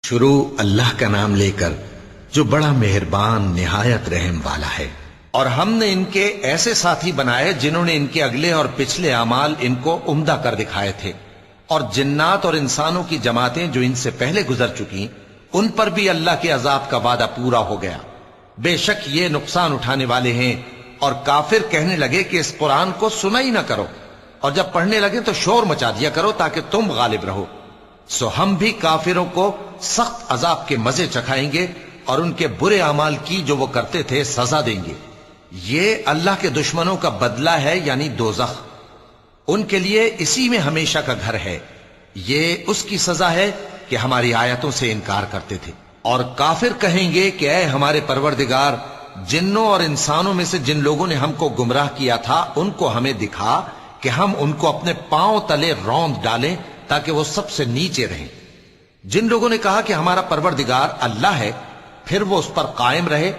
شروع اللہ کا نام لے کر جو بڑا مہربان نہایت رحم والا ہے۔ اور ہم نے ان کے ایسے ساتھی بنائے جنہوں نے ان کے اگلے اور پچھلے اعمال ان کو عمدہ کر دکھائے تھے، اور جنات اور انسانوں کی جماعتیں جو ان سے پہلے گزر چکی ان پر بھی اللہ کے عذاب کا وعدہ پورا ہو گیا۔ بے شک یہ نقصان اٹھانے والے ہیں۔ اور کافر کہنے لگے کہ اس قرآن کو سنا ہی نہ کرو، اور جب پڑھنے لگے تو شور مچا دیا کرو تاکہ تم غالب رہو۔ سو ہم بھی کافروں کو سخت عذاب کے مزے چکھائیں گے اور ان کے برے اعمال کی جو وہ کرتے تھے سزا دیں گے۔ یہ اللہ کے دشمنوں کا بدلہ ہے، یعنی دوزخ۔ ان کے لیے اسی میں ہمیشہ کا گھر ہے۔ یہ اس کی سزا ہے کہ ہماری آیتوں سے انکار کرتے تھے۔ اور کافر کہیں گے کہ اے ہمارے پروردگار، جنوں اور انسانوں میں سے جن لوگوں نے ہم کو گمراہ کیا تھا ان کو ہمیں دکھا کہ ہم ان کو اپنے پاؤں تلے روند ڈالیں تاکہ وہ سب سے نیچے رہیں۔ جن لوگوں نے کہا کہ ہمارا پروردگار اللہ ہے، پھر وہ اس پر قائم رہے،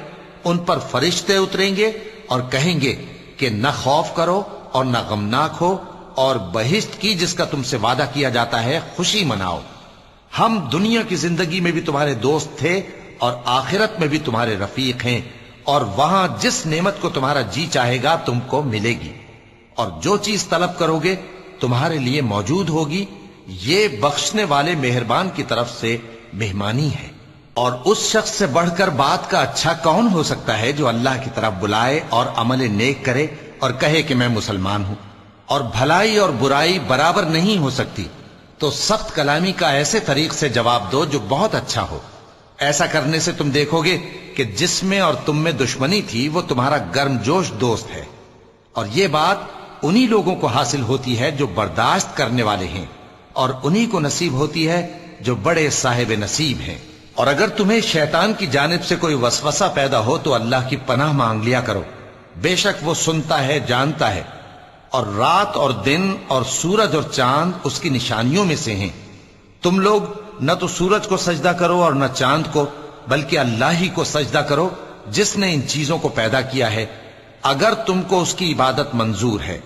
ان پر فرشتے اتریں گے اور کہیں گے کہ نہ خوف کرو اور نہ غمناک ہو، اور بہشت کی جس کا تم سے وعدہ کیا جاتا ہے خوشی مناؤ۔ ہم دنیا کی زندگی میں بھی تمہارے دوست تھے اور آخرت میں بھی تمہارے رفیق ہیں، اور وہاں جس نعمت کو تمہارا جی چاہے گا تم کو ملے گی، اور جو چیز طلب کرو گے تمہارے لیے موجود ہوگی۔ یہ بخشنے والے مہربان کی طرف سے مہمانی ہے۔ اور اس شخص سے بڑھ کر بات کا اچھا کون ہو سکتا ہے جو اللہ کی طرف بلائے اور عمل نیک کرے اور کہے کہ میں مسلمان ہوں۔ اور بھلائی اور برائی برابر نہیں ہو سکتی، تو سخت کلامی کا ایسے طریق سے جواب دو جو بہت اچھا ہو۔ ایسا کرنے سے تم دیکھو گے کہ جس میں اور تم میں دشمنی تھی وہ تمہارا گرم جوش دوست ہے۔ اور یہ بات انہی لوگوں کو حاصل ہوتی ہے جو برداشت کرنے والے ہیں، اور انہی کو نصیب ہوتی ہے جو بڑے صاحب نصیب ہیں۔ اور اگر تمہیں شیطان کی جانب سے کوئی وسوسہ پیدا ہو تو اللہ کی پناہ مانگ لیا کرو، بے شک وہ سنتا ہے، جانتا ہے۔ اور رات اور دن اور سورج اور چاند اس کی نشانیوں میں سے ہیں۔ تم لوگ نہ تو سورج کو سجدہ کرو اور نہ چاند کو، بلکہ اللہ ہی کو سجدہ کرو جس نے ان چیزوں کو پیدا کیا ہے، اگر تم کو اس کی عبادت منظور ہے۔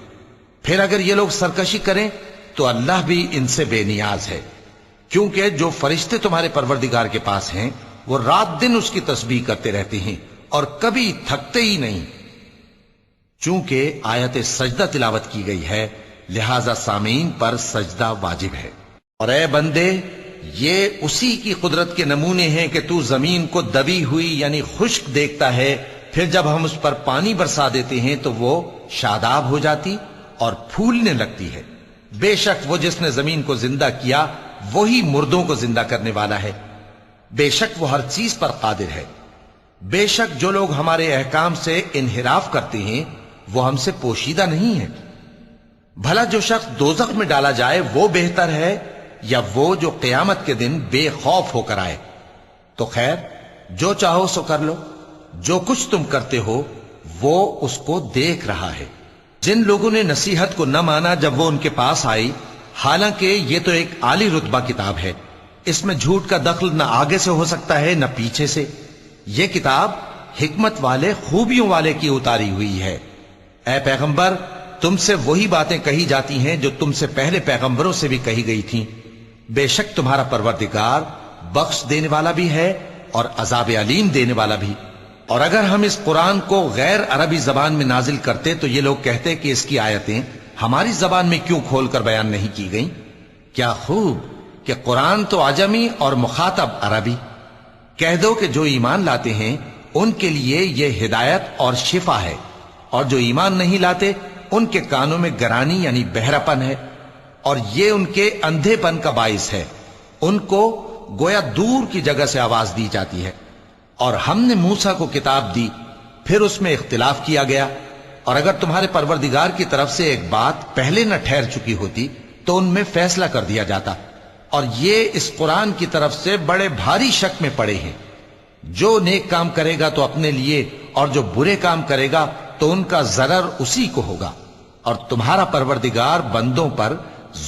پھر اگر یہ لوگ سرکشی کریں تو اللہ بھی ان سے بے نیاز ہے، کیونکہ جو فرشتے تمہارے پروردگار کے پاس ہیں وہ رات دن اس کی تسبیح کرتے رہتے ہیں اور کبھی تھکتے ہی نہیں۔ چونکہ آیت سجدہ تلاوت کی گئی ہے لہذا سامعین پر سجدہ واجب ہے۔ اور اے بندے، یہ اسی کی قدرت کے نمونے ہیں کہ تو زمین کو دبی ہوئی یعنی خشک دیکھتا ہے، پھر جب ہم اس پر پانی برسا دیتے ہیں تو وہ شاداب ہو جاتی اور پھولنے لگتی ہے۔ بے شک وہ جس نے زمین کو زندہ کیا وہی مردوں کو زندہ کرنے والا ہے۔ بے شک وہ ہر چیز پر قادر ہے۔ بے شک جو لوگ ہمارے احکام سے انحراف کرتے ہیں وہ ہم سے پوشیدہ نہیں ہے۔ بھلا جو شخص دوزخ میں ڈالا جائے وہ بہتر ہے یا وہ جو قیامت کے دن بے خوف ہو کر آئے؟ تو خیر، جو چاہو سو کر لو، جو کچھ تم کرتے ہو وہ اس کو دیکھ رہا ہے۔ جن لوگوں نے نصیحت کو نہ مانا جب وہ ان کے پاس آئی، حالانکہ یہ تو ایک عالی رتبہ کتاب ہے، اس میں جھوٹ کا دخل نہ آگے سے ہو سکتا ہے نہ پیچھے سے۔ یہ کتاب حکمت والے، خوبیوں والے کی اتاری ہوئی ہے۔ اے پیغمبر، تم سے وہی باتیں کہی جاتی ہیں جو تم سے پہلے پیغمبروں سے بھی کہی گئی تھیں۔ بے شک تمہارا پروردگار بخش دینے والا بھی ہے اور عذاب علیم دینے والا بھی۔ اور اگر ہم اس قرآن کو غیر عربی زبان میں نازل کرتے تو یہ لوگ کہتے کہ اس کی آیتیں ہماری زبان میں کیوں کھول کر بیان نہیں کی گئیں؟ کیا خوب کہ قرآن تو عجمی اور مخاطب عربی۔ کہہ دو کہ جو ایمان لاتے ہیں ان کے لیے یہ ہدایت اور شفا ہے، اور جو ایمان نہیں لاتے ان کے کانوں میں گرانی یعنی بہراپن ہے، اور یہ ان کے اندھے پن کا باعث ہے۔ ان کو گویا دور کی جگہ سے آواز دی جاتی ہے۔ اور ہم نے موسیٰ کو کتاب دی، پھر اس میں اختلاف کیا گیا، اور اگر تمہارے پروردگار کی طرف سے ایک بات پہلے نہ ٹھہر چکی ہوتی تو ان میں فیصلہ کر دیا جاتا۔ اور یہ اس قرآن کی طرف سے بڑے بھاری شک میں پڑے ہیں۔ جو نیک کام کرے گا تو اپنے لیے، اور جو برے کام کرے گا تو ان کا ضرر اسی کو ہوگا، اور تمہارا پروردگار بندوں پر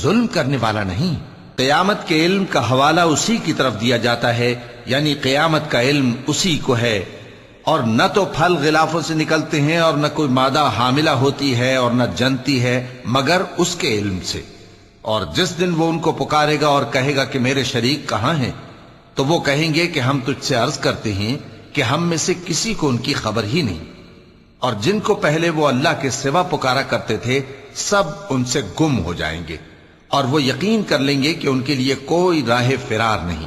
ظلم کرنے والا نہیں۔ قیامت کے علم کا حوالہ اسی کی طرف دیا جاتا ہے، یعنی قیامت کا علم اسی کو ہے۔ اور نہ تو پھل غلافوں سے نکلتے ہیں اور نہ کوئی مادہ حاملہ ہوتی ہے اور نہ جنتی ہے مگر اس کے علم سے۔ اور جس دن وہ ان کو پکارے گا اور کہے گا کہ میرے شریک کہاں ہیں، تو وہ کہیں گے کہ ہم تجھ سے عرض کرتے ہیں کہ ہم میں سے کسی کو ان کی خبر ہی نہیں، اور جن کو پہلے وہ اللہ کے سوا پکارا کرتے تھے سب ان سے گم ہو جائیں گے، اور وہ یقین کر لیں گے کہ ان کے لیے کوئی راہ فرار نہیں۔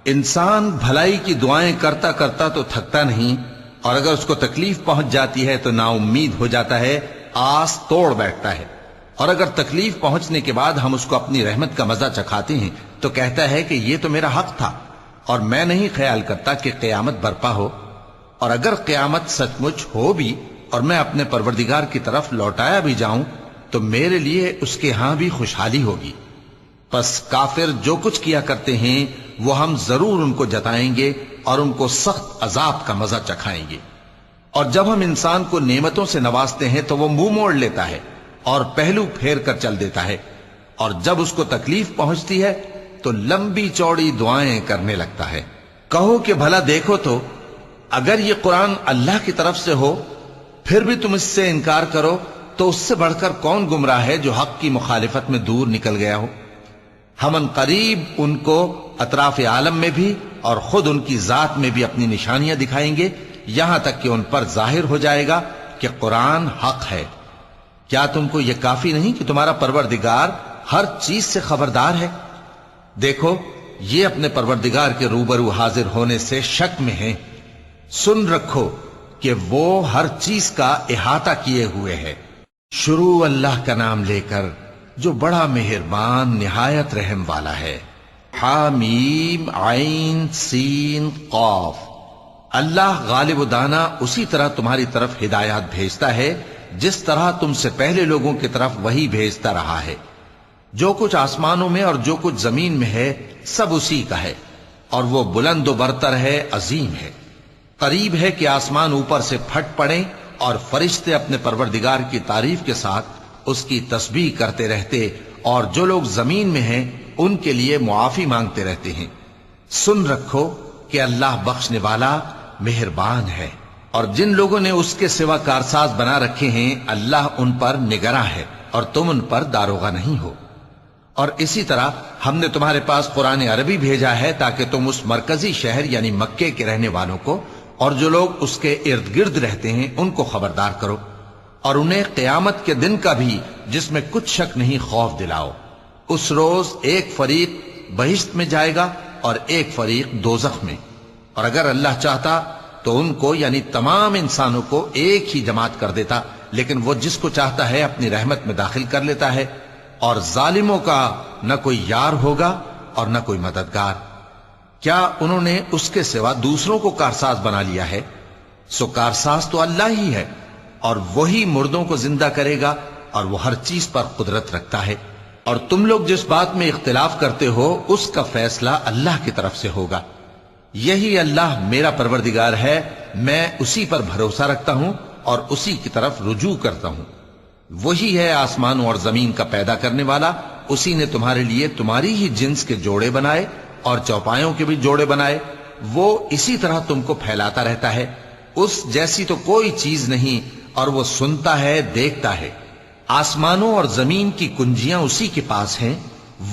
انسان بھلائی کی دعائیں کرتا کرتا تو تھکتا نہیں، اور اگر اس کو تکلیف پہنچ جاتی ہے تو نا امید ہو جاتا ہے، آس توڑ بیٹھتا ہے، اور اگر تکلیف پہنچنے کے بعد ہم اس کو اپنی رحمت کا مزہ چکھاتے ہیں تو کہتا ہے کہ یہ تو میرا حق تھا، اور میں نہیں خیال کرتا کہ قیامت برپا ہو، اور اگر قیامت سچ مچ ہو بھی اور میں اپنے پروردگار کی طرف لوٹایا بھی جاؤں تو میرے لیے اس کے ہاں بھی خوشحالی ہوگی۔ پس کافر جو کچھ کیا کرتے ہیں وہ ہم ضرور ان کو جتائیں گے اور ان کو سخت عذاب کا مزہ چکھائیں گے۔ اور جب ہم انسان کو نعمتوں سے نوازتے ہیں تو وہ منہ موڑ لیتا ہے اور پہلو پھیر کر چل دیتا ہے، اور جب اس کو تکلیف پہنچتی ہے تو لمبی چوڑی دعائیں کرنے لگتا ہے۔ کہو کہ بھلا دیکھو تو اگر یہ قرآن اللہ کی طرف سے ہو پھر بھی تم اس سے انکار کرو تو اس سے بڑھ کر کون گمراہ ہے جو حق کی مخالفت میں دور نکل گیا ہو۔ ہم ان قریب ان کو اطراف عالم میں بھی اور خود ان کی ذات میں بھی اپنی نشانیاں دکھائیں گے، یہاں تک کہ ان پر ظاہر ہو جائے گا کہ قرآن حق ہے۔ کیا تم کو یہ کافی نہیں کہ تمہارا پروردگار ہر چیز سے خبردار ہے؟ دیکھو یہ اپنے پروردگار کے روبرو حاضر ہونے سے شک میں ہیں، سن رکھو کہ وہ ہر چیز کا احاطہ کیے ہوئے ہے۔ شروع اللہ کا نام لے کر جو بڑا مہربان نہایت رحم والا ہے۔ حامیم عین سین قاف۔ اللہ غالب و دانا اسی طرح تمہاری طرف ہدایات بھیجتا ہے جس طرح تم سے پہلے لوگوں کی طرف وہی بھیجتا رہا ہے۔ جو کچھ آسمانوں میں اور جو کچھ زمین میں ہے سب اسی کا ہے، اور وہ بلند و برتر ہے، عظیم ہے۔ قریب ہے کہ آسمان اوپر سے پھٹ پڑیں اور فرشتے اپنے پروردگار کی تعریف کے ساتھ اس کی تسبیح کرتے رہتے، اور جو لوگ زمین میں ہیں ان کے لیے معافی مانگتے رہتے ہیں۔ سن رکھو کہ اللہ بخشنے والا مہربان ہے، اور جن لوگوں نے اس کے سوا کارساز بنا رکھے ہیں اللہ ان پر نگراں ہے اور تم ان پر داروغہ نہیں ہو۔ اور اسی طرح ہم نے تمہارے پاس قرآن عربی بھیجا ہے تاکہ تم اس مرکزی شہر یعنی مکے کے رہنے والوں کو اور جو لوگ اس کے ارد گرد رہتے ہیں ان کو خبردار کرو، اور انہیں قیامت کے دن کا بھی جس میں کچھ شک نہیں خوف دلاؤ۔ اس روز ایک فریق بہشت میں جائے گا اور ایک فریق دوزخ میں، اور اگر اللہ چاہتا تو ان کو یعنی تمام انسانوں کو ایک ہی جماعت کر دیتا، لیکن وہ جس کو چاہتا ہے اپنی رحمت میں داخل کر لیتا ہے، اور ظالموں کا نہ کوئی یار ہوگا اور نہ کوئی مددگار۔ کیا انہوں نے اس کے سوا دوسروں کو کارساز بنا لیا ہے؟ سو کارساز تو اللہ ہی ہے، اور وہی مردوں کو زندہ کرے گا، اور وہ ہر چیز پر قدرت رکھتا ہے۔ اور تم لوگ جس بات میں اختلاف کرتے ہو اس کا فیصلہ اللہ کی طرف سے ہوگا۔ یہی اللہ میرا پروردگار ہے، میں اسی پر بھروسہ رکھتا ہوں اور اسی کی طرف رجوع کرتا ہوں۔ وہی ہے آسمانوں اور زمین کا پیدا کرنے والا، اسی نے تمہارے لیے تمہاری ہی جنس کے جوڑے بنائے اور چوپایوں کے بھی جوڑے بنائے، وہ اسی طرح تم کو پھیلاتا رہتا ہے، اس جیسی تو کوئی چیز نہیں، اور وہ سنتا ہے، دیکھتا ہے۔ آسمانوں اور زمین کی کنجیاں اسی کے پاس ہیں،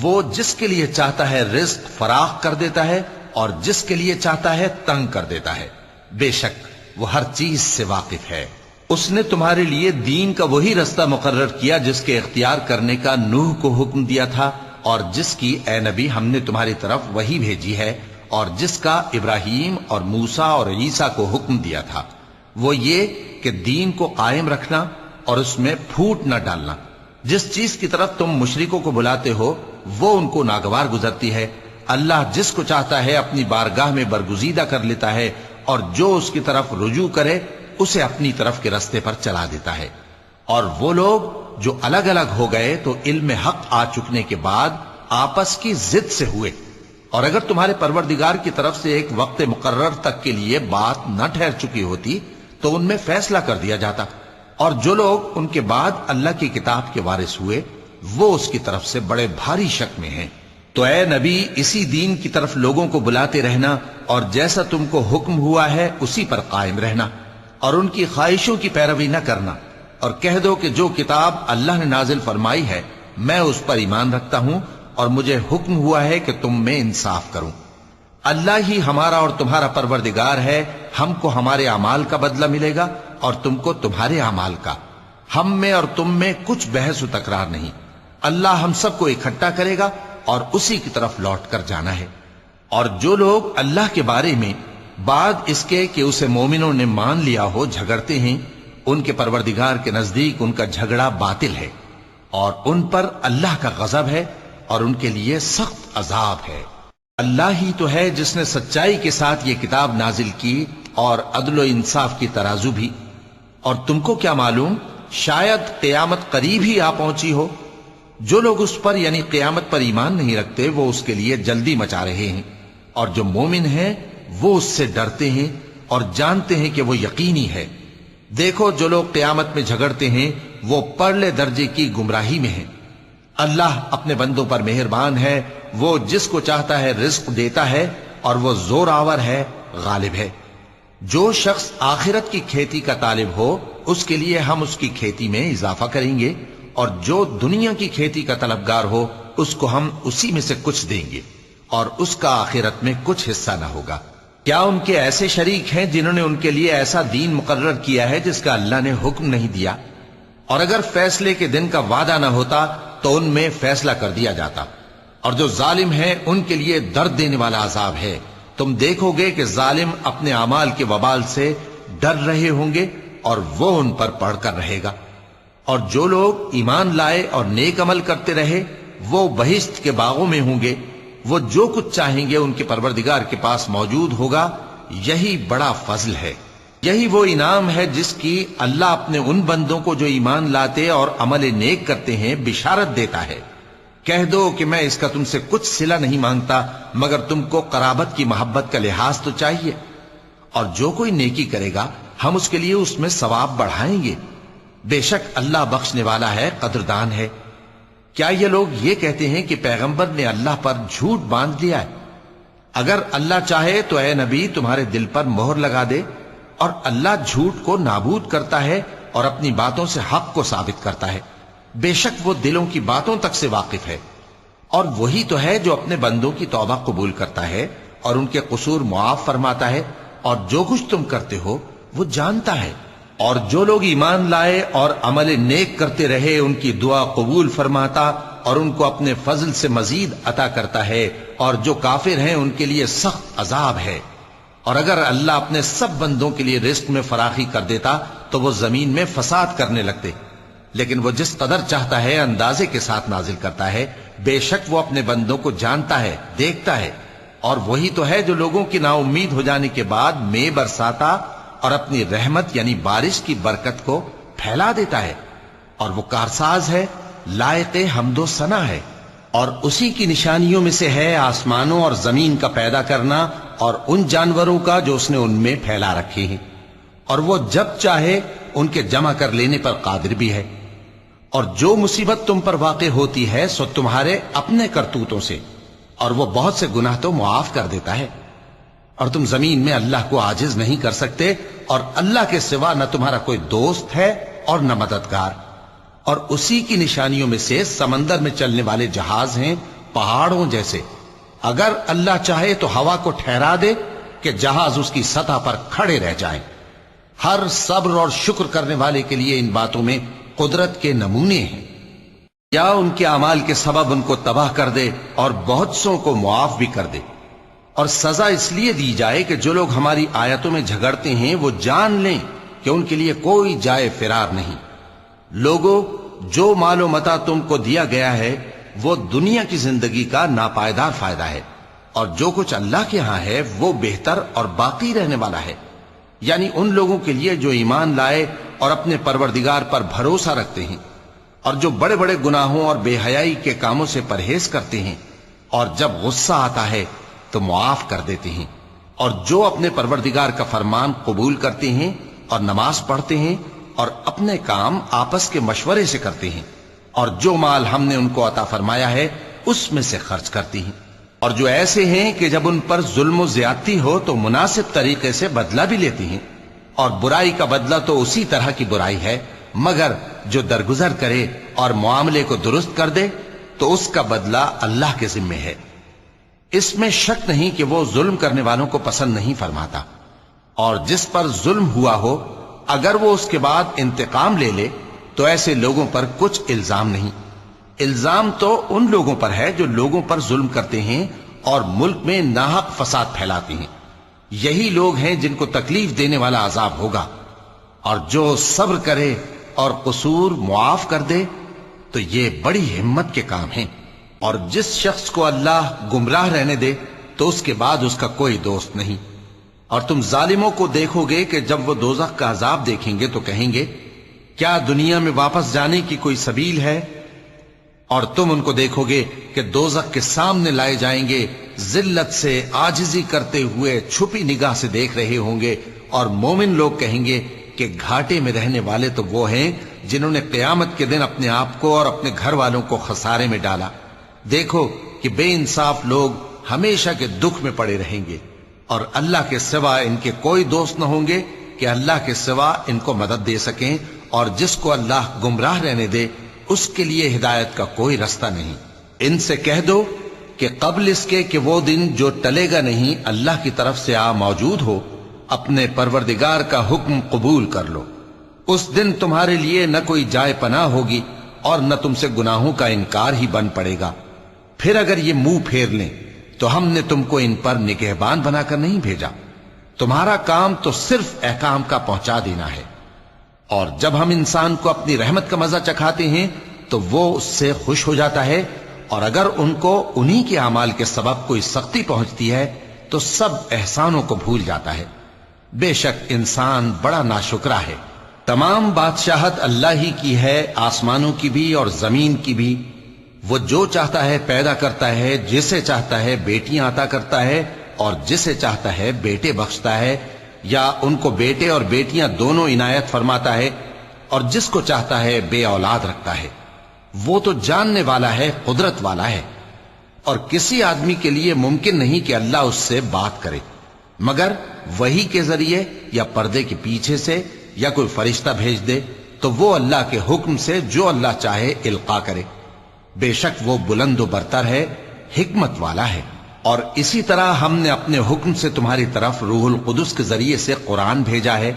وہ جس کے لیے چاہتا ہے رزق فراخ کر دیتا ہے اور جس کے لیے چاہتا ہے تنگ کر دیتا ہے۔ بے شک وہ ہر چیز سے واقف ہے۔ اس نے تمہارے لیے دین کا وہی رستہ مقرر کیا جس کے اختیار کرنے کا نوح کو حکم دیا تھا، اور جس کی اے نبی ہم نے تمہاری طرف وہی بھیجی ہے، اور جس کا ابراہیم اور موسیٰ اور عیسیٰ کو حکم دیا تھا، وہ یہ کہ دین کو قائم رکھنا اور اس میں پھوٹ نہ ڈالنا۔ جس چیز کی طرف تم مشرکوں کو بلاتے ہو وہ ان کو ناگوار گزرتی ہے، اللہ جس کو چاہتا ہے اپنی بارگاہ میں برگزیدہ کر لیتا ہے، اور جو اس کی طرف رجوع کرے اسے اپنی طرف کے رستے پر چلا دیتا ہے۔ اور وہ لوگ جو الگ الگ ہو گئے تو علم حق آ چکنے کے بعد آپس کی ضد سے ہوئے، اور اگر تمہارے پروردگار کی طرف سے ایک وقت مقرر تک کے لیے بات نہ ٹھہر چکی ہوتی تو ان میں فیصلہ کر دیا جاتا، اور جو لوگ ان کے بعد اللہ کی کتاب کے وارث ہوئے وہ اس کی طرف سے بڑے بھاری شک میں ہیں۔ تو اے نبی اسی دین کی طرف لوگوں کو بلاتے رہنا، اور جیسا تم کو حکم ہوا ہے اسی پر قائم رہنا، اور ان کی خواہشوں کی پیروی نہ کرنا، اور کہہ دو کہ جو کتاب اللہ نے نازل فرمائی ہے میں اس پر ایمان رکھتا ہوں، اور مجھے حکم ہوا ہے کہ تم میں انصاف کروں۔ اللہ ہی ہمارا اور تمہارا پروردگار ہے، ہم کو ہمارے اعمال کا بدلہ ملے گا اور تم کو تمہارے اعمال کا، ہم میں اور تم میں کچھ بحث و تکرار نہیں، اللہ ہم سب کو اکٹھا کرے گا اور اسی کی طرف لوٹ کر جانا ہے۔ اور جو لوگ اللہ کے بارے میں بعد اس کے کہ اسے مومنوں نے مان لیا ہو جھگڑتے ہیں، ان کے پروردگار کے نزدیک ان کا جھگڑا باطل ہے اور ان پر اللہ کا غضب ہے اور ان کے لیے سخت عذاب ہے۔ اللہ ہی تو ہے جس نے سچائی کے ساتھ یہ کتاب نازل کی اور عدل و انصاف کی ترازو بھی، اور تم کو کیا معلوم شاید قیامت قریب ہی آ پہنچی ہو۔ جو لوگ اس پر یعنی قیامت پر ایمان نہیں رکھتے وہ اس کے لیے جلدی مچا رہے ہیں، اور جو مومن ہیں وہ اس سے ڈرتے ہیں اور جانتے ہیں کہ وہ یقینی ہے۔ دیکھو جو لوگ قیامت میں جھگڑتے ہیں وہ پرلے درجے کی گمراہی میں ہیں۔ اللہ اپنے بندوں پر مہربان ہے، وہ جس کو چاہتا ہے رزق دیتا ہے اور وہ زور آور ہے، غالب ہے۔ جو شخص آخرت کی کھیتی کا طالب ہو اس کے لیے ہم اس کی کھیتی میں اضافہ کریں گے، اور جو دنیا کی کھیتی کا طلبگار ہو اس کو ہم اسی میں سے کچھ دیں گے اور اس کا آخرت میں کچھ حصہ نہ ہوگا۔ کیا ان کے ایسے شریک ہیں جنہوں نے ان کے لیے ایسا دین مقرر کیا ہے جس کا اللہ نے حکم نہیں دیا؟ اور اگر فیصلے کے دن کا وعدہ نہ ہوتا تو ان میں فیصلہ کر دیا جاتا۔ اور جو ظالم ہیں ان کے لیے درد دینے والا عذاب ہے۔ تم دیکھو گے کہ ظالم اپنے اعمال کے وبال سے ڈر رہے ہوں گے اور وہ ان پر پڑھ کر رہے گا۔ اور جو لوگ ایمان لائے اور نیک عمل کرتے رہے وہ بہشت کے باغوں میں ہوں گے، وہ جو کچھ چاہیں گے ان کے پروردگار کے پاس موجود ہوگا۔ یہی بڑا فضل ہے، یہی وہ انعام ہے جس کی اللہ اپنے ان بندوں کو جو ایمان لاتے اور عمل نیک کرتے ہیں بشارت دیتا ہے۔ کہہ دو کہ میں اس کا تم سے کچھ صلہ نہیں مانگتا مگر تم کو قرابت کی محبت کا لحاظ تو چاہیے، اور جو کوئی نیکی کرے گا ہم اس کے لیے اس میں ثواب بڑھائیں گے۔ بے شک اللہ بخشنے والا ہے، قدردان ہے۔ کیا یہ لوگ یہ کہتے ہیں کہ پیغمبر نے اللہ پر جھوٹ باندھ لیا ہے؟ اگر اللہ چاہے تو اے نبی تمہارے دل پر مہر لگا دے، اور اللہ جھوٹ کو نابود کرتا ہے اور اپنی باتوں سے حق کو ثابت کرتا ہے۔ بے شک وہ دلوں کی باتوں تک سے واقف ہے، اور وہی تو ہے جو اپنے بندوں کی توبہ قبول کرتا ہے اور ان کے قصور معاف فرماتا ہے، اور جو کچھ تم کرتے ہو وہ جانتا ہے۔ اور جو لوگ ایمان لائے اور عمل نیک کرتے رہے ان کی دعا قبول فرماتا اور ان کو اپنے فضل سے مزید عطا کرتا ہے، اور جو کافر ہیں ان کے لیے سخت عذاب ہے۔ اور اگر اللہ اپنے سب بندوں کے لیے رزق میں فراخی کر دیتا تو وہ زمین میں فساد کرنے لگتے، لیکن وہ جس قدر چاہتا ہے اندازے کے ساتھ نازل کرتا ہے۔ بے شک وہ اپنے بندوں کو جانتا ہے، دیکھتا ہے، اور وہی تو ہے جو لوگوں کی نا امید ہو جانے کے بعد میں برساتا اور اپنی رحمت یعنی بارش کی برکت کو پھیلا دیتا ہے، اور وہ کارساز ہے، لائق حمد و ثنا ہے۔ اور اسی کی نشانیوں میں سے ہے آسمانوں اور زمین کا پیدا کرنا اور ان جانوروں کا جو اس نے ان میں پھیلا رکھے ہیں، اور وہ جب چاہے ان کے جمع کر لینے پر قادر بھی ہے۔ اور جو مصیبت تم پر واقع ہوتی ہے سو تمہارے اپنے کرتوتوں سے، اور وہ بہت سے گناہ تو معاف کر دیتا ہے۔ اور تم زمین میں اللہ کو عاجز نہیں کر سکتے، اور اللہ کے سوا نہ تمہارا کوئی دوست ہے اور نہ مددگار۔ اور اسی کی نشانیوں میں سے سمندر میں چلنے والے جہاز ہیں پہاڑوں جیسے۔ اگر اللہ چاہے تو ہوا کو ٹھہرا دے کہ جہاز اس کی سطح پر کھڑے رہ جائیں۔ ہر صبر اور شکر کرنے والے کے لیے ان باتوں میں قدرت کے نمونے ہیں۔ یا ان کے اعمال کے سبب ان کو تباہ کر دے اور بہت سو کو معاف بھی کر دے، اور سزا اس لیے دی جائے کہ جو لوگ ہماری آیتوں میں جھگڑتے ہیں وہ جان لیں کہ ان کے لیے کوئی جائے فرار نہیں۔ لوگوں، جو مال و متاع تم کو دیا گیا ہے وہ دنیا کی زندگی کا ناپائیدار فائدہ ہے، اور جو کچھ اللہ کے ہاں ہے وہ بہتر اور باقی رہنے والا ہے، یعنی ان لوگوں کے لیے جو ایمان لائے اور اپنے پروردگار پر بھروسہ رکھتے ہیں، اور جو بڑے بڑے گناہوں اور بے حیائی کے کاموں سے پرہیز کرتے ہیں، اور جب غصہ آتا ہے تو معاف کر دیتے ہیں، اور جو اپنے پروردگار کا فرمان قبول کرتے ہیں اور نماز پڑھتے ہیں اور اپنے کام آپس کے مشورے سے کرتے ہیں، اور جو مال ہم نے ان کو عطا فرمایا ہے اس میں سے خرچ کرتی ہیں۔ اور جو ایسے ہیں کہ جب ان پر ظلم و زیادتی ہو تو مناسب طریقے سے بدلہ بھی لیتی ہیں، اور برائی کا بدلہ تو اسی طرح کی برائی ہے، مگر جو درگزر کرے اور معاملے کو درست کر دے تو اس کا بدلہ اللہ کے ذمے ہے۔ اس میں شک نہیں کہ وہ ظلم کرنے والوں کو پسند نہیں فرماتا، اور جس پر ظلم ہوا ہو اگر وہ اس کے بعد انتقام لے لے تو ایسے لوگوں پر کچھ الزام نہیں۔ الزام تو ان لوگوں پر ہے جو لوگوں پر ظلم کرتے ہیں اور ملک میں ناحق فساد پھیلاتے ہیں، یہی لوگ ہیں جن کو تکلیف دینے والا عذاب ہوگا۔ اور جو صبر کرے اور قصور معاف کر دے تو یہ بڑی ہمت کے کام ہیں۔ اور جس شخص کو اللہ گمراہ رہنے دے تو اس کے بعد اس کا کوئی دوست نہیں۔ اور تم ظالموں کو دیکھو گے کہ جب وہ دوزخ کا عذاب دیکھیں گے تو کہیں گے کیا دنیا میں واپس جانے کی کوئی سبیل ہے؟ اور تم ان کو دیکھو گے کہ دوزخ کے سامنے لائے جائیں گے، ذلت سے عاجزی کرتے ہوئے چھپی نگاہ سے دیکھ رہے ہوں گے، اور مومن لوگ کہیں گے کہ گھاٹے میں رہنے والے تو وہ ہیں جنہوں نے قیامت کے دن اپنے آپ کو اور اپنے گھر والوں کو خسارے میں ڈالا۔ دیکھو کہ بے انصاف لوگ ہمیشہ کے دکھ میں پڑے رہیں گے، اور اللہ کے سوا ان کے کوئی دوست نہ ہوں گے کہ اللہ کے سوا ان کو مدد دے سکیں، اور جس کو اللہ گمراہ رہنے دے اس کے لیے ہدایت کا کوئی رستہ نہیں۔ ان سے کہہ دو کہ قبل اس کے کہ وہ دن جو ٹلے گا نہیں اللہ کی طرف سے آ موجود ہو، اپنے پروردگار کا حکم قبول کر لو۔ اس دن تمہارے لیے نہ کوئی جائے پناہ ہوگی اور نہ تم سے گناہوں کا انکار ہی بن پڑے گا۔ پھر اگر یہ منہ پھیر لیں تو ہم نے تم کو ان پر نگہبان بنا کر نہیں بھیجا، تمہارا کام تو صرف احکام کا پہنچا دینا ہے۔ اور جب ہم انسان کو اپنی رحمت کا مزہ چکھاتے ہیں تو وہ اس سے خوش ہو جاتا ہے، اور اگر ان کو انہی کے اعمال کے سبب کوئی سختی پہنچتی ہے تو سب احسانوں کو بھول جاتا ہے۔ بے شک انسان بڑا ناشکرا ہے۔ تمام بادشاہت اللہ ہی کی ہے، آسمانوں کی بھی اور زمین کی بھی۔ وہ جو چاہتا ہے پیدا کرتا ہے، جسے چاہتا ہے بیٹیاں عطا کرتا ہے اور جسے چاہتا ہے بیٹے بخشتا ہے، یا ان کو بیٹے اور بیٹیاں دونوں عنایت فرماتا ہے، اور جس کو چاہتا ہے بے اولاد رکھتا ہے۔ وہ تو جاننے والا ہے، قدرت والا ہے، اور کسی آدمی کے لیے ممکن نہیں کہ اللہ اس سے بات کرے مگر وحی کے ذریعے یا پردے کے پیچھے سے، یا کوئی فرشتہ بھیج دے تو وہ اللہ کے حکم سے جو اللہ چاہے القا کرے۔ بے شک وہ بلند و برتر ہے، حکمت والا ہے۔ اور اسی طرح ہم نے اپنے حکم سے تمہاری طرف روح القدس کے ذریعے سے قرآن بھیجا ہے۔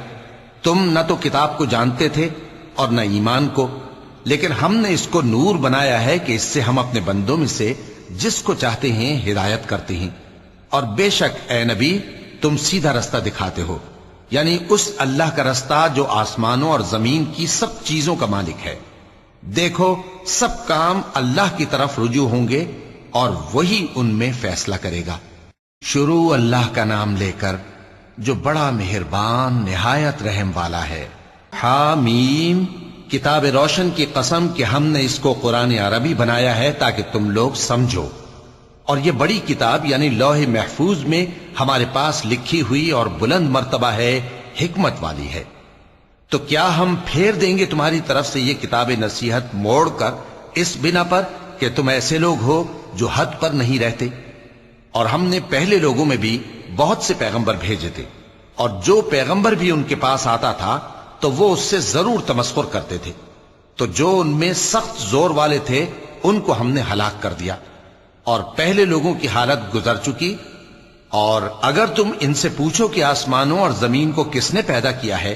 تم نہ تو کتاب کو جانتے تھے اور نہ ایمان کو، لیکن ہم نے اس کو نور بنایا ہے کہ اس سے ہم اپنے بندوں میں سے جس کو چاہتے ہیں ہدایت کرتے ہیں۔ اور بے شک اے نبی تم سیدھا رستہ دکھاتے ہو، یعنی اس اللہ کا رستہ جو آسمانوں اور زمین کی سب چیزوں کا مالک ہے۔ دیکھو سب کام اللہ کی طرف رجوع ہوں گے اور وہی ان میں فیصلہ کرے گا۔ شروع اللہ کا نام لے کر جو بڑا مہربان نہایت رحم والا ہے۔ حامیم، کتاب روشن کی قسم کہ ہم نے اس کو قرآن عربی بنایا ہے تاکہ تم لوگ سمجھو، اور یہ بڑی کتاب یعنی لوح محفوظ میں ہمارے پاس لکھی ہوئی اور بلند مرتبہ ہے، حکمت والی ہے۔ تو کیا ہم پھیر دیں گے تمہاری طرف سے یہ کتاب نصیحت موڑ کر اس بنا پر کہ تم ایسے لوگ ہو جو حد پر نہیں رہتے؟ اور ہم نے پہلے لوگوں میں بھی بہت سے پیغمبر بھیجے تھے، اور جو پیغمبر بھی ان کے پاس آتا تھا تو وہ اس سے ضرور تمسخر کرتے تھے، تو جو ان میں سخت زور والے تھے ان کو ہم نے ہلاک کر دیا، اور پہلے لوگوں کی حالت گزر چکی۔ اور اگر تم ان سے پوچھو کہ آسمانوں اور زمین کو کس نے پیدا کیا ہے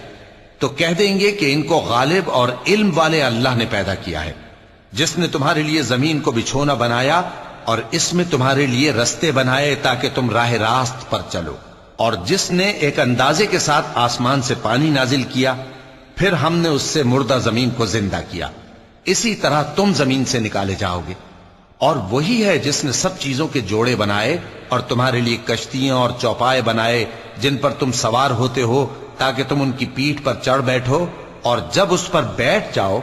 تو کہہ دیں گے کہ ان کو غالب اور علم والے اللہ نے پیدا کیا ہے، جس نے تمہارے لیے زمین کو بچھونا بنایا اور اس میں تمہارے لیے رستے بنائے تاکہ تم راہ راست پر چلو، اور جس نے ایک اندازے کے ساتھ آسمان سے پانی نازل کیا، پھر ہم نے اس سے مردہ زمین کو زندہ کیا، اسی طرح تم زمین سے نکالے جاؤ گے۔ اور وہی ہے جس نے سب چیزوں کے جوڑے بنائے اور تمہارے لیے کشتیاں اور چوپائے بنائے جن پر تم سوار ہوتے ہو تاکہ تم ان کی پیٹھ پر چڑھ بیٹھو، اور جب اس پر بیٹھ جاؤ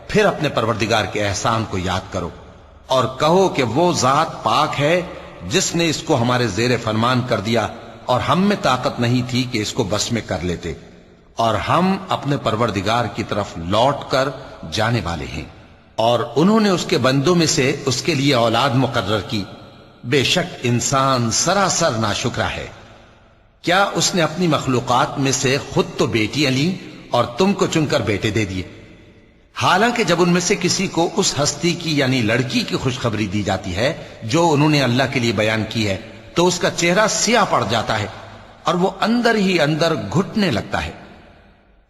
پھر اپنے پروردگار کے احسان کو یاد کرو اور کہو کہ وہ ذات پاک ہے جس نے اس کو ہمارے زیر فرمان کر دیا اور ہم میں طاقت نہیں تھی کہ اس کو بس میں کر لیتے، اور ہم اپنے پروردگار کی طرف لوٹ کر جانے والے ہیں۔ اور انہوں نے اس کے بندوں میں سے اس کے لیے اولاد مقرر کی، بے شک انسان سراسر ناشکرا ہے۔ کیا اس نے اپنی مخلوقات میں سے خود تو بیٹیاں لیں اور تم کو چن کر بیٹے دے دیے؟ حالانکہ جب ان میں سے کسی کو اس ہستی کی یعنی لڑکی کی خوشخبری دی جاتی ہے جو انہوں نے اللہ کے لیے بیان کی ہے تو اس کا چہرہ سیاہ پڑ جاتا ہے اور وہ اندر ہی اندر گھٹنے لگتا ہے۔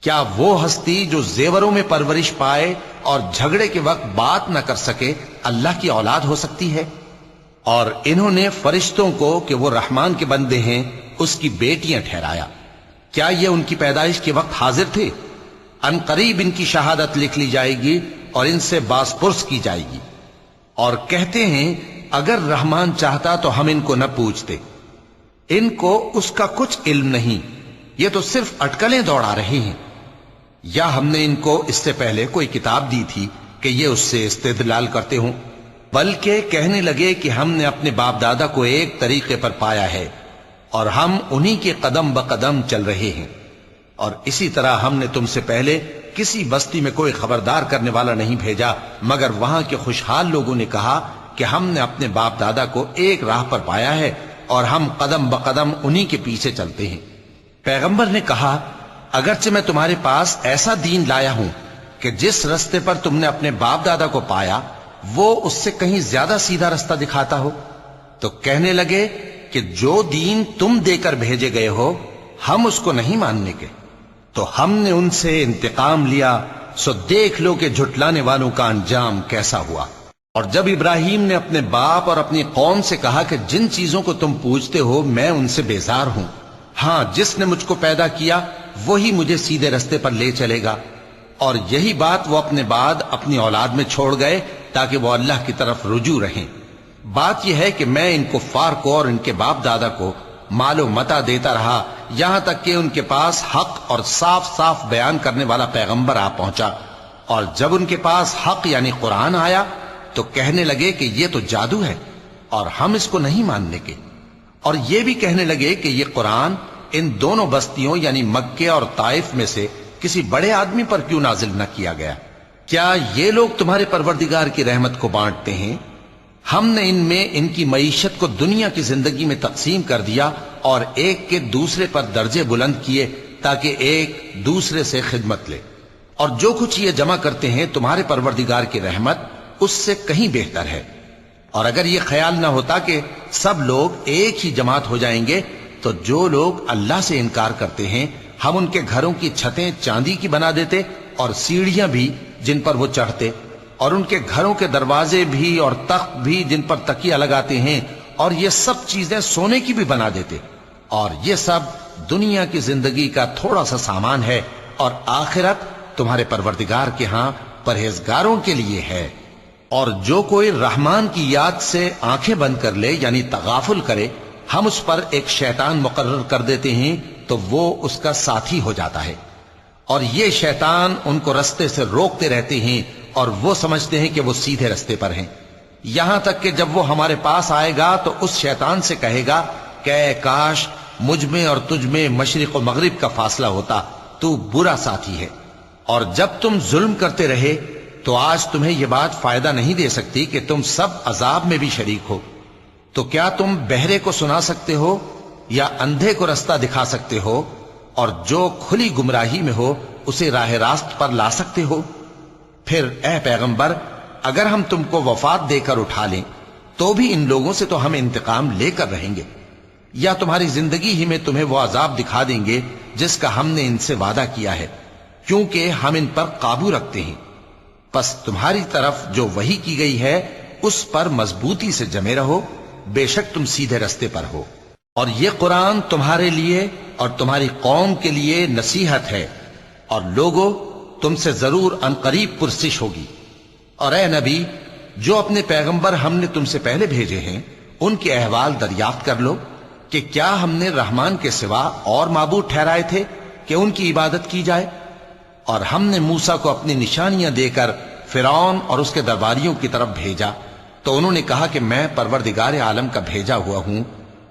کیا وہ ہستی جو زیوروں میں پرورش پائے اور جھگڑے کے وقت بات نہ کر سکے اللہ کی اولاد ہو سکتی ہے؟ اور انہوں نے فرشتوں کو کہ وہ رحمان کے بندے ہیں اس کی بیٹیاں ٹھہرایا۔ کیا یہ ان کی پیدائش کے وقت حاضر تھے؟ ان قریب ان کی شہادت لکھ لی جائے گی اور ان سے باز پرس کی جائے گی۔ اور کہتے ہیں اگر رحمان چاہتا تو ہم ان کو نہ پوچھتے، ان کو اس کا کچھ علم نہیں، یہ تو صرف اٹکلیں دوڑا رہے ہیں۔ یا ہم نے ان کو اس سے پہلے کوئی کتاب دی تھی کہ یہ اس سے استدلال کرتے ہوں؟ بلکہ کہنے لگے کہ ہم نے اپنے باپ دادا کو ایک طریقے پر پایا ہے اور ہم انہی کے قدم بقدم چل رہے ہیں، اور اسی طرح ہم نے تم سے پہلے کسی بستی میں کوئی خبردار کرنے والا نہیں بھیجا مگر وہاں کے خوشحال لوگوں نے کہا کہ ہم نے اپنے باپ دادا کو ایک راہ پر پایا ہے اور ہم قدم بقدم انہی کے پیچھے چلتے ہیں۔ پیغمبر نے کہا اگرچہ میں تمہارے پاس ایسا دین لایا ہوں کہ جس رستے پر تم نے اپنے باپ دادا کو پایا وہ اس سے کہیں زیادہ سیدھا رستہ دکھاتا ہو، تو کہنے لگے کہ جو دین تم دے کر بھیجے گئے ہو ہم اس کو نہیں ماننے کے، تو ہم نے ان سے انتقام لیا، سو دیکھ لو کہ جھٹلانے والوں کا انجام کیسا ہوا۔ اور جب ابراہیم نے اپنے باپ اور اپنی قوم سے کہا کہ جن چیزوں کو تم پوجتے ہو میں ان سے بیزار ہوں، ہاں جس نے مجھ کو پیدا کیا وہی مجھے سیدھے رستے پر لے چلے گا، اور یہی بات وہ اپنے بعد اپنی اولاد میں چھوڑ گئے تاکہ وہ اللہ کی طرف رجوع رہیں۔ بات یہ ہے کہ میں ان کفار کو اور ان کے باپ دادا کو مال و متاع دیتا رہا یہاں تک کہ ان کے پاس حق اور صاف صاف بیان کرنے والا پیغمبر آ پہنچا، اور جب ان کے پاس حق یعنی قرآن آیا تو کہنے لگے کہ یہ تو جادو ہے اور ہم اس کو نہیں ماننے کے، اور یہ بھی کہنے لگے کہ یہ قرآن ان دونوں بستیوں یعنی مکے اور طائف میں سے کسی بڑے آدمی پر کیوں نازل نہ کیا گیا؟ کیا یہ لوگ تمہارے پروردگار کی رحمت کو بانٹتے ہیں؟ ہم نے ان میں ان کی معیشت کو دنیا کی زندگی میں تقسیم کر دیا اور ایک کے دوسرے پر درجے بلند کیے تاکہ ایک دوسرے سے خدمت لے، اور جو کچھ یہ جمع کرتے ہیں تمہارے پروردگار کی رحمت اس سے کہیں بہتر ہے۔ اور اگر یہ خیال نہ ہوتا کہ سب لوگ ایک ہی جماعت ہو جائیں گے تو جو لوگ اللہ سے انکار کرتے ہیں ہم ان کے گھروں کی چھتیں چاندی کی بنا دیتے اور سیڑھیاں بھی جن پر وہ چڑھتے، اور ان کے گھروں کے دروازے بھی اور تخت بھی جن پر تکیہ لگاتے ہیں، اور یہ سب چیزیں سونے کی بھی بنا دیتے، اور یہ سب دنیا کی زندگی کا تھوڑا سا سامان ہے، اور آخرت تمہارے پروردگار کے ہاں پرہیزگاروں کے لیے ہے۔ اور جو کوئی رحمان کی یاد سے آنکھیں بند کر لے یعنی تغافل کرے ہم اس پر ایک شیطان مقرر کر دیتے ہیں تو وہ اس کا ساتھی ہو جاتا ہے، اور یہ شیطان ان کو رستے سے روکتے رہتے ہیں اور وہ سمجھتے ہیں کہ وہ سیدھے رستے پر ہیں، یہاں تک کہ جب وہ ہمارے پاس آئے گا تو اس شیطان سے کہے گا کہ اے کاش مجھ میں اور تجھ میں مشرق و مغرب کا فاصلہ ہوتا، تو برا ساتھی ہے۔ اور جب تم ظلم کرتے رہے تو آج تمہیں یہ بات فائدہ نہیں دے سکتی کہ تم سب عذاب میں بھی شریک ہو، تو کیا تم بہرے کو سنا سکتے ہو یا اندھے کو رستہ دکھا سکتے ہو، اور جو کھلی گمراہی میں ہو اسے راہ راست پر لا سکتے ہو؟ پھر اے پیغمبر اگر ہم تم کو وفات دے کر اٹھا لیں تو بھی ان لوگوں سے تو ہم انتقام لے کر رہیں گے، یا تمہاری زندگی ہی میں تمہیں وہ عذاب دکھا دیں گے جس کا ہم نے ان سے وعدہ کیا ہے، کیونکہ ہم ان پر قابو رکھتے ہیں۔ پس تمہاری طرف جو وحی کی گئی ہے اس پر مضبوطی سے جمے رہو، بے شک تم سیدھے رستے پر ہو، اور یہ قرآن تمہارے لیے اور تمہاری قوم کے لیے نصیحت ہے، اور لوگوں تم سے ضرور عنقریب پرسش ہوگی۔ اور اے نبی جو اپنے پیغمبر ہم نے تم سے پہلے بھیجے ہیں ان کے احوال دریافت کر لو کہ کیا ہم نے رحمان کے سوا اور معبود ٹھہرائے تھے کہ ان کی عبادت کی جائے؟ اور ہم نے موسیٰ کو اپنی نشانیاں دے کر فرعون اور اس کے درباریوں کی طرف بھیجا تو انہوں نے کہا کہ میں پروردگار عالم کا بھیجا ہوا ہوں۔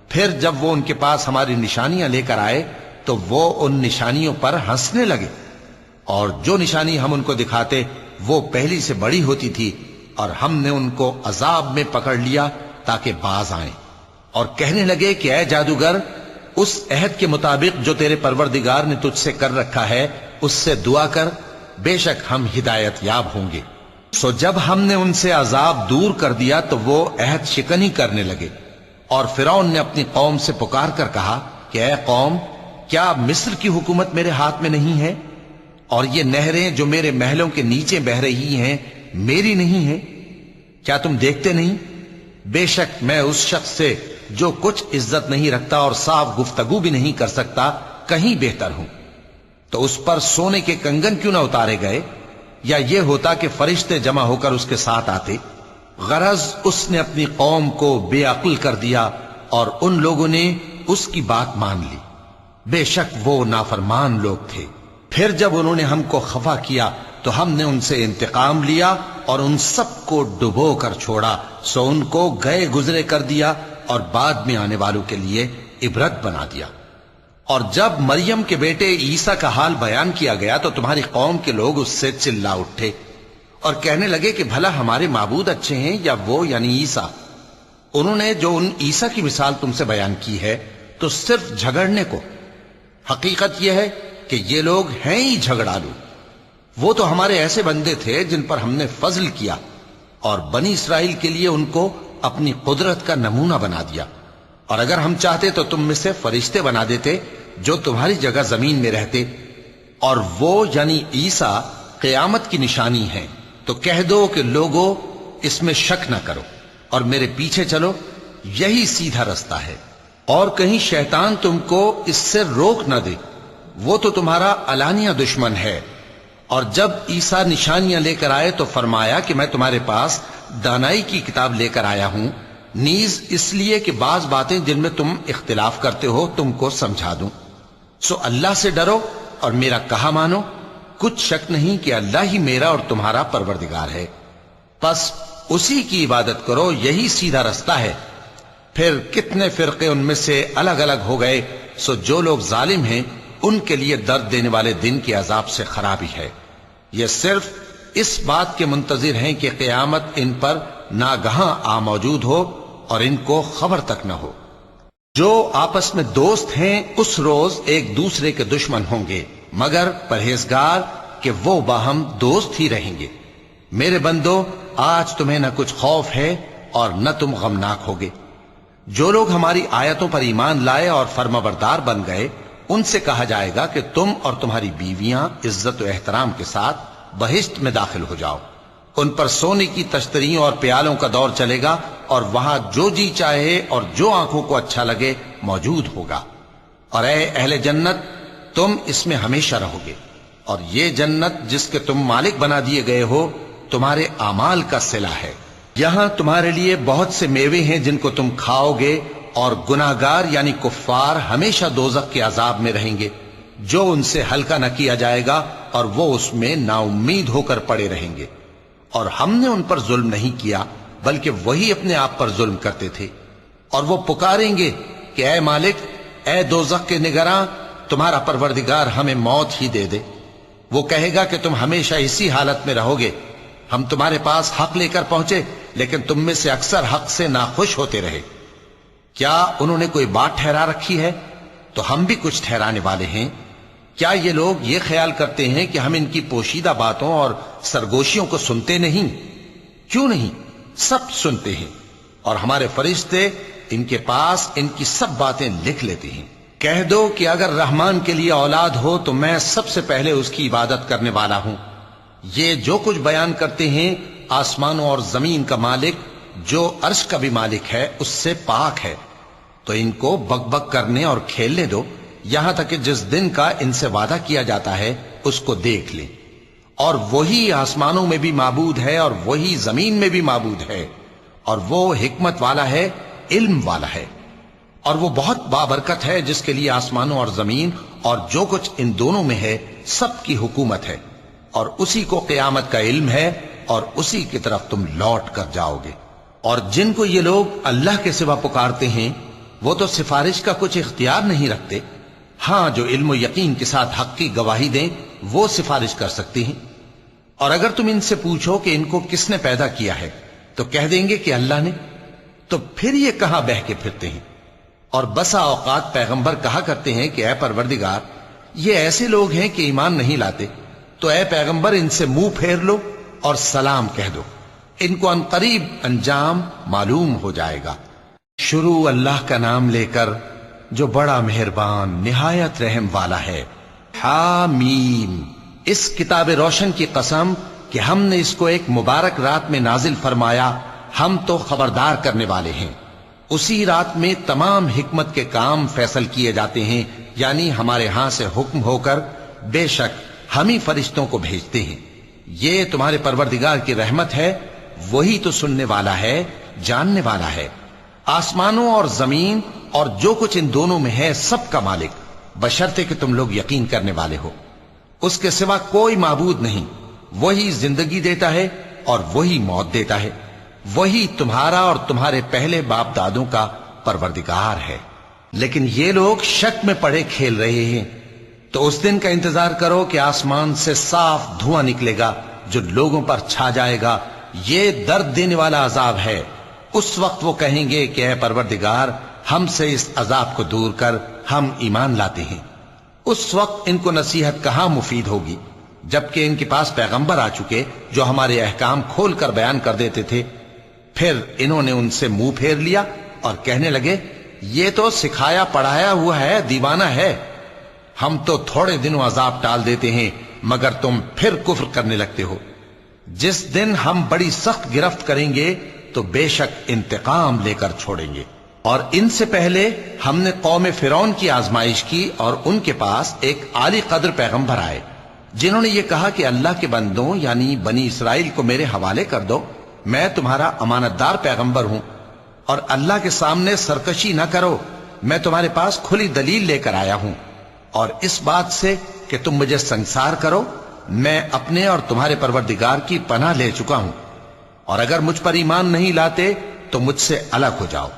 پھر جب وہ ان کے پاس ہماری نشانیاں لے کر آئے تو وہ ان نشانیوں پر ہنسنے لگے، اور جو نشانی ہم ان کو دکھاتے وہ پہلی سے بڑی ہوتی تھی، اور ہم نے ان کو عذاب میں پکڑ لیا تاکہ باز آئیں، اور کہنے لگے کہ اے جادوگر اس عہد کے مطابق جو تیرے پروردگار نے تجھ سے کر رکھا ہے اس سے دعا کر، بے شک ہم ہدایت یاب ہوں گے۔ سو جب ہم نے ان سے عذاب دور کر دیا تو وہ عہد شکنی کرنے لگے، اور فرعون نے اپنی قوم سے پکار کر کہا کہ اے قوم، کیا مصر کی حکومت میرے ہاتھ میں نہیں ہے؟ اور یہ نہریں جو میرے محلوں کے نیچے بہ رہی ہیں میری نہیں ہیں؟ کیا تم دیکھتے نہیں؟ بے شک میں اس شخص سے جو کچھ عزت نہیں رکھتا اور صاف گفتگو بھی نہیں کر سکتا کہیں بہتر ہوں۔ تو اس پر سونے کے کنگن کیوں نہ اتارے گئے، یا یہ ہوتا کہ فرشتے جمع ہو کر اس کے ساتھ آتے؟ غرض اس نے اپنی قوم کو بے عقل کر دیا اور ان لوگوں نے اس کی بات مان لی۔ بے شک وہ نافرمان لوگ تھے۔ پھر جب انہوں نے ہم کو خفا کیا تو ہم نے ان سے انتقام لیا اور ان سب کو ڈبو کر چھوڑا، سو ان کو گئے گزرے کر دیا اور بعد میں آنے والوں کے لیے عبرت بنا دیا۔ اور جب مریم کے بیٹے عیسیٰ کا حال بیان کیا گیا تو تمہاری قوم کے لوگ اس سے چلا اٹھے اور کہنے لگے کہ بھلا ہمارے معبود اچھے ہیں یا وہ یعنی عیسیٰ؟ انہوں نے جو ان عیسیٰ کی مثال تم سے بیان کی ہے تو صرف جھگڑنے کو۔ حقیقت یہ ہے کہ یہ لوگ ہیں ہی جھگڑالو۔ وہ تو ہمارے ایسے بندے تھے جن پر ہم نے فضل کیا، اور بنی اسرائیل کے لیے ان کو اپنی قدرت کا نمونہ بنا دیا۔ اور اگر ہم چاہتے تو تم میں سے فرشتے بنا دیتے جو تمہاری جگہ زمین میں رہتے، اور وہ یعنی عیسیٰ قیامت کی نشانی ہے۔ تو کہہ دو کہ لوگوں اس میں شک نہ کرو اور میرے پیچھے چلو، یہی سیدھا رستہ ہے، اور کہیں شیطان تم کو اس سے روک نہ دے، وہ تو تمہارا علانیہ دشمن ہے۔ اور جب عیسیٰ نشانیاں لے کر آئے تو فرمایا کہ میں تمہارے پاس دانائی کی کتاب لے کر آیا ہوں، نیز اس لیے کہ بعض باتیں جن میں تم اختلاف کرتے ہو تم کو سمجھا دوں۔ سو اللہ سے ڈرو اور میرا کہا مانو، کچھ شک نہیں کہ اللہ ہی میرا اور تمہارا پروردگار ہے، بس اسی کی عبادت کرو، یہی سیدھا رستہ ہے۔ پھر کتنے فرقے ان میں سے الگ الگ ہو گئے، سو جو لوگ ظالم ہیں ان کے لیے درد دینے والے دن کے عذاب سے خرابی ہے۔ یہ صرف اس بات کے منتظر ہیں کہ قیامت ان پر ناگہاں آ موجود ہو اور ان کو خبر تک نہ ہو۔ جو آپس میں دوست ہیں اس روز ایک دوسرے کے دشمن ہوں گے، مگر پرہیزگار کہ وہ باہم دوست ہی رہیں گے۔ میرے بندو، آج تمہیں نہ کچھ خوف ہے اور نہ تم غمناک ہوگے۔ جو لوگ ہماری آیتوں پر ایمان لائے اور فرمانبردار بن گئے، ان سے کہا جائے گا کہ تم اور تمہاری بیویاں عزت و احترام کے ساتھ بہشت میں داخل ہو جاؤ۔ ان پر سونے کی تشتریوں اور پیالوں کا دور چلے گا، اور وہاں جو جی چاہے اور جو آنکھوں کو اچھا لگے موجود ہوگا۔ اور اے اہل جنت، تم اس میں ہمیشہ رہو گے، اور یہ جنت جس کے تم مالک بنا دیے گئے ہو تمہارے اعمال کا صلہ ہے۔ یہاں تمہارے لیے بہت سے میوے ہیں جن کو تم کھاؤ گے، اور گناہگار یعنی کفار ہمیشہ دوزخ کے عذاب میں رہیں گے، جو ان سے ہلکا نہ کیا جائے گا، اور وہ اس میں نا امید ہو کر پڑے رہیں گے۔ اور ہم نے ان پر ظلم نہیں کیا بلکہ وہی اپنے آپ پر ظلم کرتے تھے۔ اور وہ پکاریں گے کہ اے مالک، اے دوزخ کے نگراں، تمہارا پروردگار ہمیں موت ہی دے دے۔ وہ کہے گا کہ تم ہمیشہ اسی حالت میں رہو گے، ہم تمہارے پاس حق لے کر پہنچے لیکن تم میں سے اکثر حق سے ناخوش ہوتے رہے۔ کیا انہوں نے کوئی بات ٹھہرا رکھی ہے؟ تو ہم بھی کچھ ٹھہرانے والے ہیں۔ کیا یہ لوگ یہ خیال کرتے ہیں کہ ہم ان کی پوشیدہ باتوں اور سرگوشیوں کو سنتے نہیں؟ کیوں نہیں، سب سنتے ہیں، اور ہمارے فرشتے ان کے پاس ان کی سب باتیں لکھ لیتے ہیں۔ کہہ دو کہ اگر رحمان کے لیے اولاد ہو تو میں سب سے پہلے اس کی عبادت کرنے والا ہوں۔ یہ جو کچھ بیان کرتے ہیں آسمانوں اور زمین کا مالک جو عرش کا بھی مالک ہے اس سے پاک ہے، تو ان کو بک بک کرنے اور کھیلنے دو، یہاں تک کہ جس دن کا ان سے وعدہ کیا جاتا ہے اس کو دیکھ لیں۔ اور وہی آسمانوں میں بھی معبود ہے اور وہی زمین میں بھی معبود ہے، اور وہ حکمت والا ہے، علم والا ہے، اور وہ بہت بابرکت ہے جس کے لیے آسمانوں اور زمین اور جو کچھ ان دونوں میں ہے سب کی حکومت ہے، اور اسی کو قیامت کا علم ہے، اور اسی کی طرف تم لوٹ کر جاؤ گے۔ اور جن کو یہ لوگ اللہ کے سوا پکارتے ہیں وہ تو سفارش کا کچھ اختیار نہیں رکھتے، ہاں جو علم و یقین کے ساتھ حق کی گواہی دیں وہ سفارش کر سکتے ہیں۔ اور اگر تم ان سے پوچھو کہ ان کو کس نے پیدا کیا ہے تو کہہ دیں گے کہ اللہ نے، تو پھر یہ کہاں بہہ کے پھرتے ہیں؟ اور بسا اوقات پیغمبر کہا کرتے ہیں کہ اے پروردگار، یہ ایسے لوگ ہیں کہ ایمان نہیں لاتے، تو اے پیغمبر ان سے منہ پھیر لو اور سلام کہہ دو، ان کو عنقریب انجام معلوم ہو جائے گا۔ شروع اللہ کا نام لے کر جو بڑا مہربان نہایت رحم والا ہے۔ حامیم، اس کتاب روشن کی قسم کہ ہم نے اس کو ایک مبارک رات میں نازل فرمایا، ہم تو خبردار کرنے والے ہیں۔ اسی رات میں تمام حکمت کے کام فیصل کیے جاتے ہیں، یعنی ہمارے ہاں سے حکم ہو کر بے شک ہم ہی فرشتوں کو بھیجتے ہیں۔ یہ تمہارے پروردگار کی رحمت ہے، وہی تو سننے والا ہے، جاننے والا ہے۔ آسمانوں اور زمین اور جو کچھ ان دونوں میں ہے سب کا مالک، بشرطے کہ تم لوگ یقین کرنے والے ہو۔ اس کے سوا کوئی معبود نہیں، وہی زندگی دیتا ہے اور وہی موت دیتا ہے، وہی تمہارا اور تمہارے پہلے باپ دادوں کا پروردگار ہے۔ لیکن یہ لوگ شک میں پڑے کھیل رہے ہیں۔ تو اس دن کا انتظار کرو کہ آسمان سے صاف دھواں نکلے گا جو لوگوں پر چھا جائے گا، یہ درد دینے والا عذاب ہے۔ اس وقت وہ کہیں گے کہ اے پروردگار، ہم سے اس عذاب کو دور کر، ہم ایمان لاتے ہیں۔ اس وقت ان کو نصیحت کہاں مفید ہوگی، جبکہ ان کے پاس پیغمبر آ چکے جو ہمارے احکام کھول کر بیان کر دیتے تھے۔ پھر انہوں نے ان سے منہ پھیر لیا اور کہنے لگے، یہ تو سکھایا پڑھایا ہوا ہے، دیوانہ ہے۔ ہم تو تھوڑے دنوں عذاب ٹال دیتے ہیں مگر تم پھر کفر کرنے لگتے ہو۔ جس دن ہم بڑی سخت گرفت کریں گے تو بے شک انتقام لے کر چھوڑیں گے۔ اور ان سے پہلے ہم نے قوم فرعون کی آزمائش کی اور ان کے پاس ایک عالی قدر پیغمبر آئے جنہوں نے یہ کہا کہ اللہ کے بندوں یعنی بنی اسرائیل کو میرے حوالے کر دو، میں تمہارا امانت دار پیغمبر ہوں، اور اللہ کے سامنے سرکشی نہ کرو، میں تمہارے پاس کھلی دلیل لے کر آیا ہوں، اور اس بات سے کہ تم مجھے سنگسار کرو، میں اپنے اور تمہارے پروردگار کی پناہ لے چکا ہوں، اور اگر مجھ پر ایمان نہیں لاتے تو مجھ سے الگ ہو جاؤ۔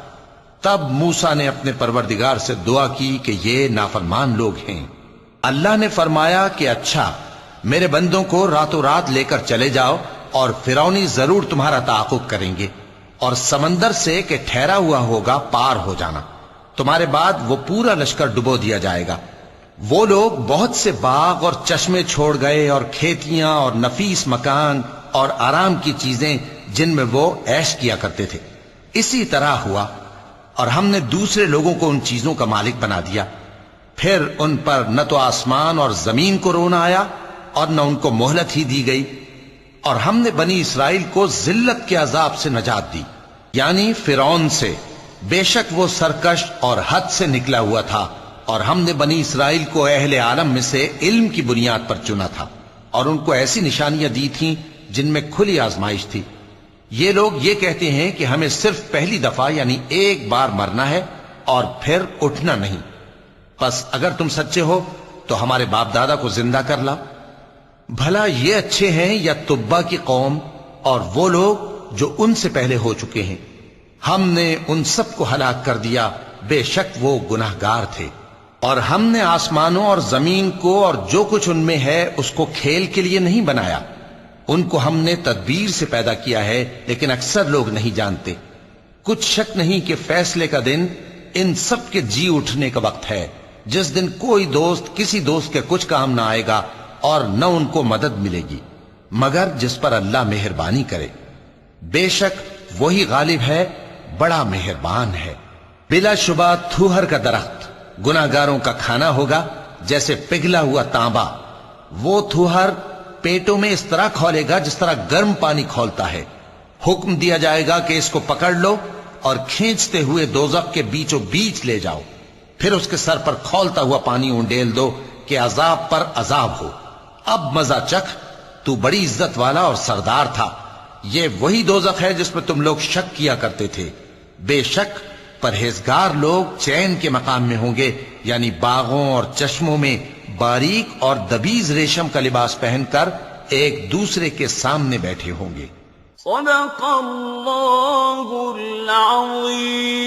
تب موسیٰ نے اپنے پروردگار سے دعا کی کہ یہ نافرمان لوگ ہیں۔ اللہ نے فرمایا کہ اچھا، میرے بندوں کو راتوں رات لے کر چلے جاؤ، اور فرعونی ضرور تمہارا تعاقب کریں گے، اور سمندر سے کہ ٹھہرا ہوا ہوگا پار ہو جانا، تمہارے بعد وہ پورا لشکر ڈبو دیا جائے گا۔ وہ لوگ بہت سے باغ اور چشمے چھوڑ گئے اور کھیتیاں اور نفیس مکان اور آرام کی چیزیں جن میں وہ عیش کیا کرتے تھے۔ اسی طرح ہوا، اور ہم نے دوسرے لوگوں کو ان چیزوں کا مالک بنا دیا۔ پھر ان پر نہ تو آسمان اور زمین کو رونا آیا اور نہ ان کو مہلت ہی دی گئی، اور ہم نے بنی اسرائیل کو ذلت کے عذاب سے نجات دی، یعنی فرعون سے۔ بے شک وہ سرکش اور حد سے نکلا ہوا تھا، اور ہم نے بنی اسرائیل کو اہل عالم میں سے علم کی بنیاد پر چنا تھا، اور ان کو ایسی نشانیاں دی تھیں جن میں کھلی آزمائش تھی۔ یہ لوگ یہ کہتے ہیں کہ ہمیں صرف پہلی دفعہ یعنی ایک بار مرنا ہے اور پھر اٹھنا نہیں، پس اگر تم سچے ہو تو ہمارے باپ دادا کو زندہ کر لاؤ۔ بھلا یہ اچھے ہیں یا تبا کی قوم اور وہ لوگ جو ان سے پہلے ہو چکے ہیں؟ ہم نے ان سب کو ہلاک کر دیا، بے شک وہ گناہگار تھے۔ اور ہم نے آسمانوں اور زمین کو اور جو کچھ ان میں ہے اس کو کھیل کے لیے نہیں بنایا، ان کو ہم نے تدبیر سے پیدا کیا ہے، لیکن اکثر لوگ نہیں جانتے۔ کچھ شک نہیں کہ فیصلے کا دن ان سب کے جی اٹھنے کا وقت ہے، جس دن کوئی دوست کسی دوست کے کچھ کام نہ آئے گا اور نہ ان کو مدد ملے گی مگر جس پر اللہ مہربانی کرے۔ بے شک وہی غالب ہے، بڑا مہربان ہے۔ بلا شبہ تھوہر کا درخت گناہگاروں کا کھانا ہوگا، جیسے پگھلا ہوا تانبا۔ وہ تھوہر پیٹوں میں اس طرح کھولے گا جس طرح گرم پانی کھولتا ہے۔ حکم دیا جائے گا کہ اس کو پکڑ لو اور کھینچتے ہوئے دوزخ کے بیچوں بیچ لے جاؤ، پھر اس کے سر پر کھولتا ہوا پانی اونڈیل دو کہ عذاب پر عذاب ہو۔ اب مزہ چکھ، تو بڑی عزت والا اور سردار تھا۔ یہ وہی دوزخ ہے جس میں تم لوگ شک کیا کرتے تھے۔ بے شک پرہیزگار لوگ چین کے مقام میں ہوں گے، یعنی باغوں اور چشموں میں باریک اور دبیز ریشم کا لباس پہن کر ایک دوسرے کے سامنے بیٹھے ہوں گے۔ صدق اللہ العظیم۔